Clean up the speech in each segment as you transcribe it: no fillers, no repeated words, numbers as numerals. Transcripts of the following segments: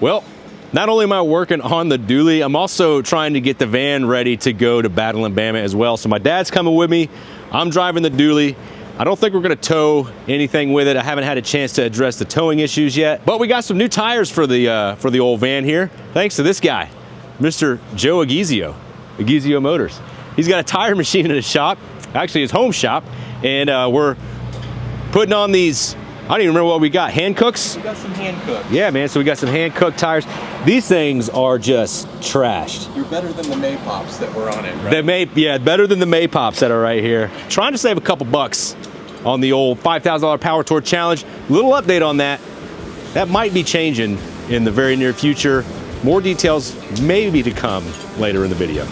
Well, not only am I working on the dually, I'm also trying to get the van ready to go to Battle and Bama as well. So my dad's coming with me. I'm driving the dually. I don't think we're gonna tow anything with it. I haven't had a chance to address the towing issues yet, but we got some new tires for the old van here, thanks to this guy, Mr. Joe Agizio, Agizio Motors. He's got a tire machine in his shop, actually his home shop, and we're putting on these, I don't even remember what we got, hand cooks? We got some hand cooked. Yeah, man, so we got some hand cooked tires. These things are just trashed. You're better than the Maypops that were on it, right? Yeah, better than the Maypops that are right here. Trying to save a couple bucks on the old $5,000 Power Tour Challenge. Little update on that. That might be changing in the very near future. More details maybe to come later in the video.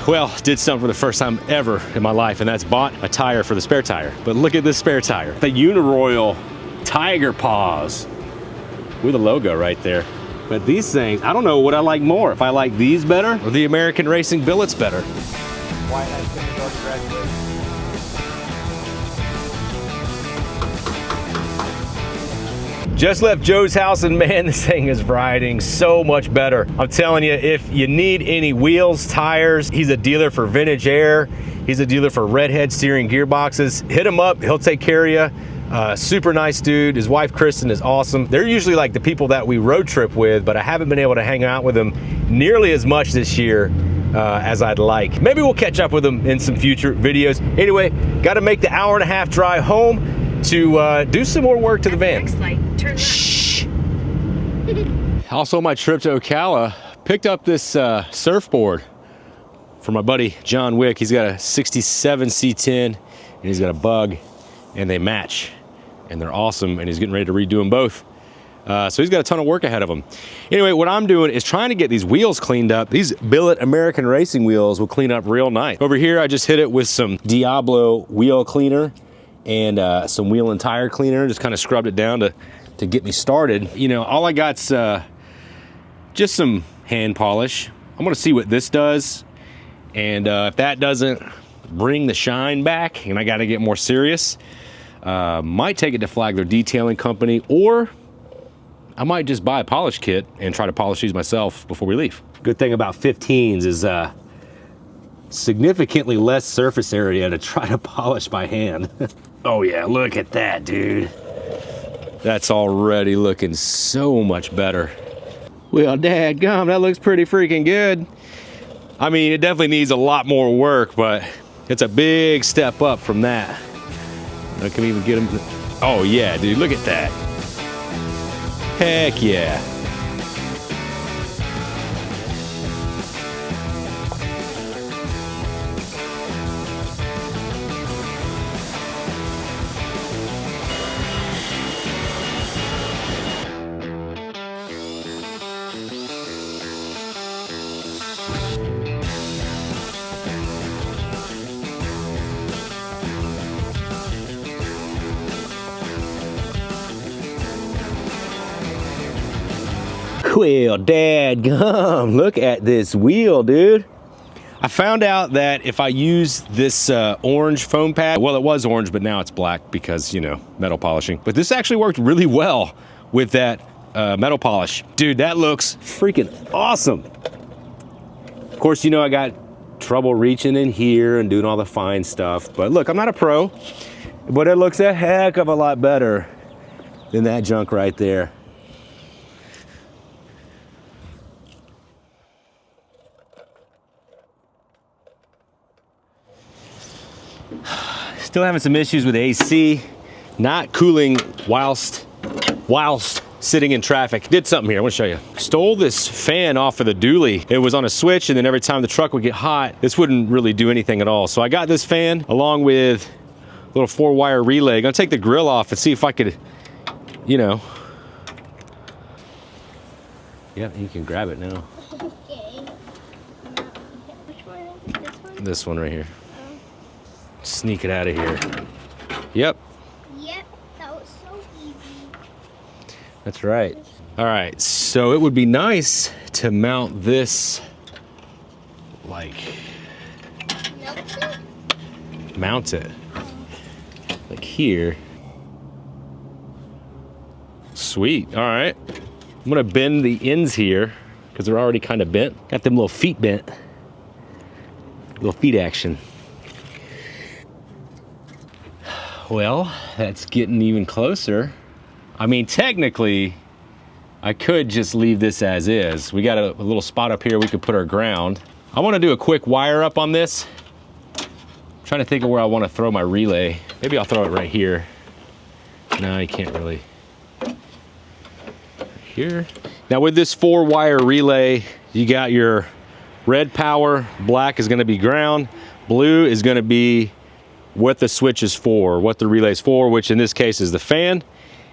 Well, did something for the first time ever in my life, and that's bought a tire for the spare tire. But look at this spare tire. The Uniroyal Tiger Paws with a logo right there. But these things, I don't know what I like more. If I like these better or the American Racing Billets better. Why has kindergarten graduated? Just left Joe's house, and man, this thing is riding so much better. I'm telling you, if you need any wheels, tires, he's a dealer for Vintage Air. He's a dealer for Redhead steering gearboxes. Hit him up, he'll take care of you. Super nice dude. His wife, Kristen, is awesome. They're usually like the people that we road trip with, but I haven't been able to hang out with them nearly as much this year as I'd like. Maybe we'll catch up with them in some future videos. Anyway, got to make the hour-and-a-half drive home to do some more work to the van. Next light, turn left. Shh. Also, my trip to Ocala, picked up this surfboard for my buddy John Wick. He's got a 67 C10 and he's got a Bug, and they match and they're awesome, and he's getting ready to redo them both. So he's got a ton of work ahead of him. Anyway, what I'm doing is trying to get these wheels cleaned up. These Billet American Racing wheels will clean up real nice. Over here, I just hit it with some Diablo wheel cleaner and some wheel and tire cleaner. Just kind of scrubbed it down to get me started. You know, all I got's just some hand polish. I'm gonna see what this does, and if that doesn't bring the shine back and I gotta get more serious, might take it to Flagler Detailing Company, or I might just buy a polish kit and try to polish these myself before we leave. Good thing about 15s is significantly less surface area to try to polish by hand. Oh yeah, look at that, dude. That's already looking so much better. Well, dadgum, that looks pretty freaking good. I mean, it definitely needs a lot more work, but it's a big step up from that. I can even get them. Oh yeah, dude, look at that. Heck yeah. Well, dadgum, look at this wheel, dude. I found out that if I use this orange foam pad, well, it was orange, but now it's black because, you know, metal polishing. But this actually worked really well with that metal polish. Dude, that looks freaking awesome. Of course, you know, I got trouble reaching in here and doing all the fine stuff. But look, I'm not a pro, but it looks a heck of a lot better than that junk right there. Still having some issues with AC, not cooling whilst sitting in traffic. Did something here, I want to show you. Stole this fan off of the dually. It was on a switch, and then every time the truck would get hot, this wouldn't really do anything at all. So I got this fan along with a little 4-wire relay. I'm gonna take the grill off and see if I could, you know. Yeah, you can grab it now. Okay. Which one? This one? This one right here. Sneak it out of here. Yep. Yep, that was so easy. That's right. All right, so it would be nice to mount this, like, mount it, like here. Sweet, all right. I'm gonna bend the ends here because they're already kind of bent. Got them little feet bent. Little feet action. Well, that's getting even closer. I mean, technically, I could just leave this as is. We got a little spot up here we could put our ground. I want to do a quick wire up on this. I'm trying to think of where I want to throw my relay. Maybe I'll throw it right here. No, you can't really. Right here. Now with this 4-wire relay, you got your red power, black is going to be ground, blue is going to be what the switch is for, what the relay is for, which in this case is the fan,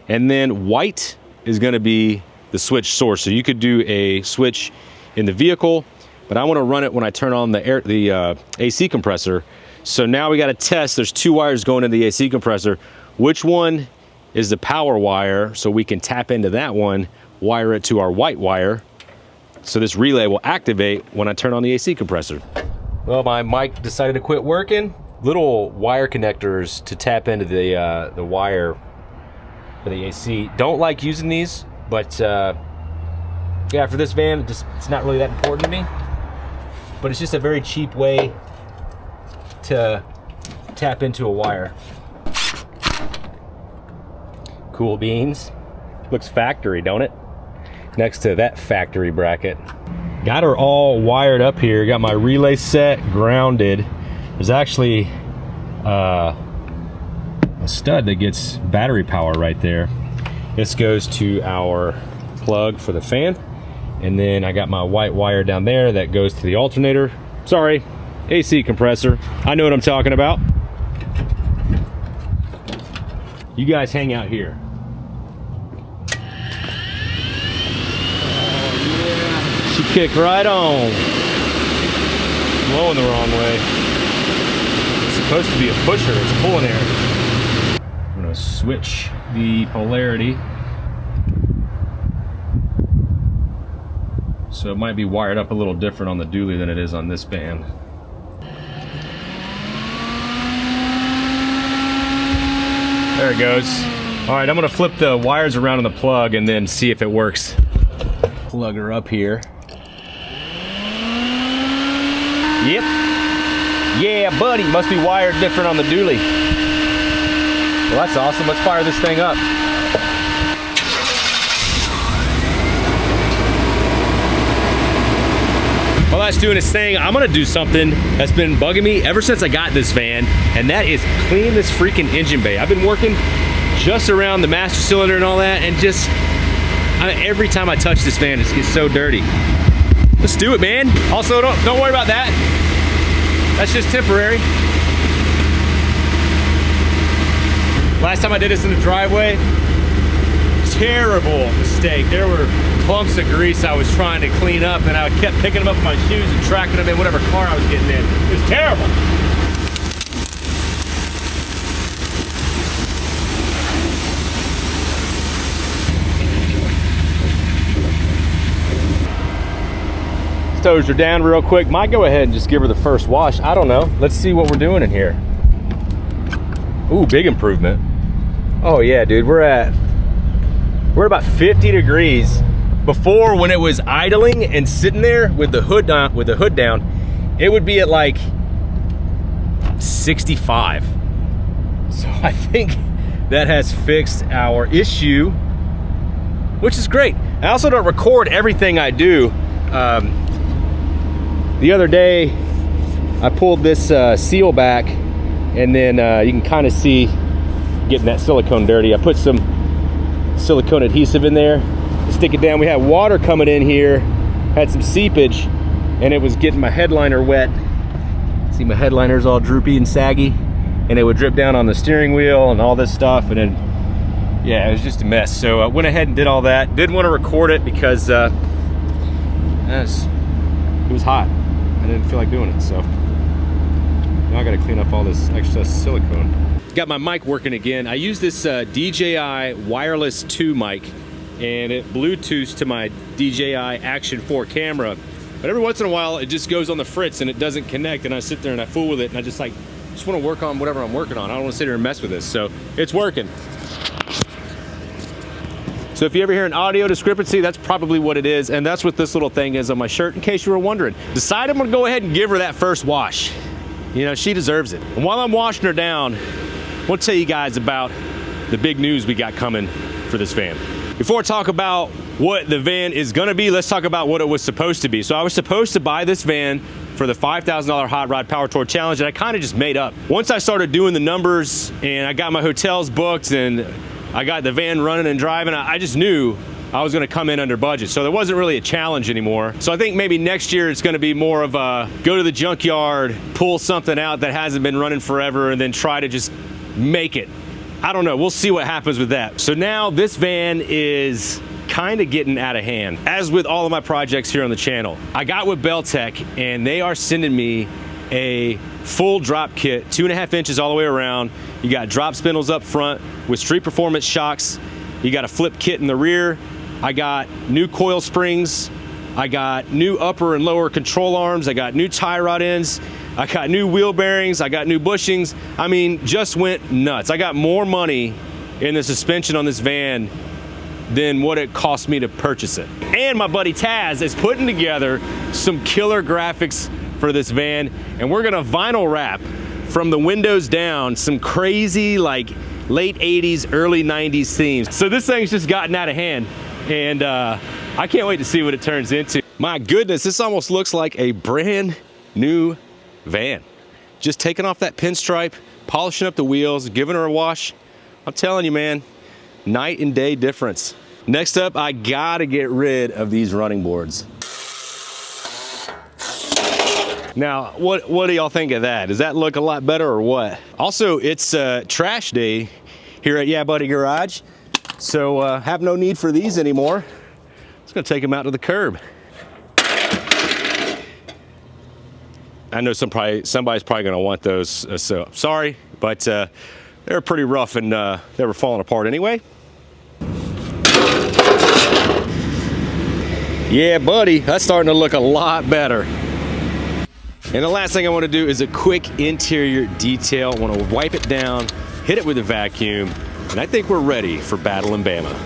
and then white is going to be the switch source. So you could do a switch in the vehicle, but I want to run it when I turn on the AC compressor. So now we got to test. There's 2 wires going in the AC compressor. Which one is the power wire? So we can tap into that one, wire it to our white wire. So this relay will activate when I turn on the AC compressor. Well, my mic decided to quit working. Little wire connectors to tap into the wire for the AC. Don't like using these. But yeah, for this van, it's not really that important to me. But it's just a very cheap way to tap into a wire. Cool beans. Looks factory, don't it? Next to that factory bracket. Got her all wired up here. Got my relay set, grounded. There's actually a stud that gets battery power right there. This goes to our plug for the fan. And then I got my white wire down there that goes to the alternator. Sorry, AC compressor. I know what I'm talking about. You guys hang out here. Oh yeah. She kicked right on. Blowing the wrong way. It's supposed to be a pusher, it's pulling air. I'm gonna switch the polarity. So it might be wired up a little different on the dually than it is on this van. There it goes. All right, I'm gonna flip the wires around in the plug and then see if it works. Plug her up here. Yep. Yeah, buddy, must be wired different on the dually. Well, that's awesome. Let's fire this thing up. While that's doing its thing, I'm gonna do something that's been bugging me ever since I got this van, and that is clean this freaking engine bay. I've been working just around the master cylinder and all that, and just every time I touch this van, it gets so dirty. Let's do it, man. Also, don't worry about that. That's just temporary. Last time I did this in the driveway, terrible mistake. There were clumps of grease I was trying to clean up, and I kept picking them up with my shoes and tracking them in whatever car I was getting in. It was terrible. Toes are down real quick. Might go ahead and just give her the first wash. I don't know. Let's see what we're doing in here. Ooh, big improvement. Oh yeah, dude, we're at about 50 degrees. Before, when it was idling and sitting there with the hood down, it would be at like 65. So I think that has fixed our issue, which is great. I also don't record everything I do. The other day, I pulled this seal back, and then you can kind of see getting that silicone dirty. I put some silicone adhesive in there to stick it down. We had water coming in here, had some seepage, and it was getting my headliner wet. See, my headliner's all droopy and saggy, and it would drip down on the steering wheel and all this stuff, and then, yeah, it was just a mess. So I went ahead and did all that. Didn't want to record it because it was hot. I didn't feel like doing it, so. Now I gotta clean up all this excess silicone. Got my mic working again. I use this DJI Wireless 2 mic, and it Bluetooths to my DJI Action 4 camera. But every once in a while, it just goes on the fritz and it doesn't connect, and I sit there and I fool with it, and I just want to work on whatever I'm working on. I don't want to sit here and mess with this, so it's working. So if you ever hear an audio discrepancy, that's probably what it is, and that's what this little thing is on my shirt, in case you were wondering. Decided I'm gonna go ahead and give her that first wash. You know, she deserves it. And while I'm washing her down, I want to tell you guys about the big news we got coming for this van. Before I talk about what the van is gonna be, let's talk about what it was supposed to be. So I was supposed to buy this van for the $5,000 Hot Rod Power Tour Challenge that I kind of just made up. Once I started doing the numbers and I got my hotels booked and I got the van running and driving, I just knew I was gonna come in under budget. So there wasn't really a challenge anymore. So I think maybe next year it's gonna be more of a go to the junkyard, pull something out that hasn't been running forever, and then try to just make it. I don't know, we'll see what happens with that. So now this van is kind of getting out of hand. As with all of my projects here on the channel, I got with Beltec and they are sending me a full drop kit, 2.5 inches all the way around. You got drop spindles up front with Street Performance shocks. You got a flip kit in the rear. I got new coil springs. I got new upper and lower control arms. I got new tie rod ends. I got new wheel bearings. I got new bushings. I mean, just went nuts. I got more money in the suspension on this van than what it cost me to purchase it. And my buddy Taz is putting together some killer graphics for this van, and we're gonna vinyl wrap from the windows down some crazy like late 80s, early 90s themes. So this thing's just gotten out of hand, and I can't wait to see what it turns into. My goodness, this almost looks like a brand new van. Just taking off that pinstripe, polishing up the wheels, giving her a wash. I'm telling you, man, night and day difference. Next up, I gotta get rid of these running boards. Now, what do y'all think of that? Does that look a lot better or what? Also, it's trash day here at Yeah Buddy Garage, so have no need for these anymore. Just gonna take them out to the curb. I know somebody's probably gonna want those, so sorry, but they're pretty rough and they were falling apart anyway. Yeah, buddy, that's starting to look a lot better. And the last thing I want to do is a quick interior detail. I want to wipe it down, hit it with a vacuum, and I think we're ready for Battle in Bama.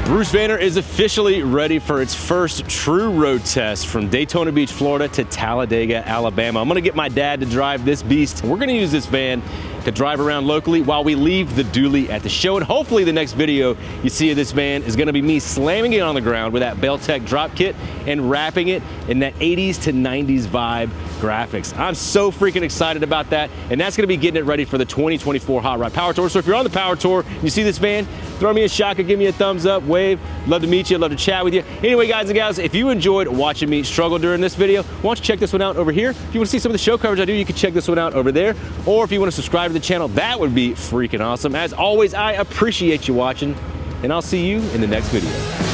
Bruce Vanner is officially ready for its first true road test from Daytona Beach, Florida to Talladega, Alabama. I'm gonna get my dad to drive this beast. We're gonna use this van to drive around locally while we leave the dually at the show. And hopefully the next video you see of this van is gonna be me slamming it on the ground with that Beltec drop kit and wrapping it in that 80s to 90s vibe graphics. I'm so freaking excited about that. And that's gonna be getting it ready for the 2024 Hot Rod Power Tour. So if you're on the Power Tour and you see this van, throw me a shock or give me a thumbs up, wave. Love to meet you, love to chat with you. Anyway, guys and gals, if you enjoyed watching me struggle during this video, why don't you check this one out over here. If you want to see some of the show coverage I do, you can check this one out over there. Or if you want to subscribe to the channel, that would be freaking awesome. As always, I appreciate you watching, and I'll see you in the next video.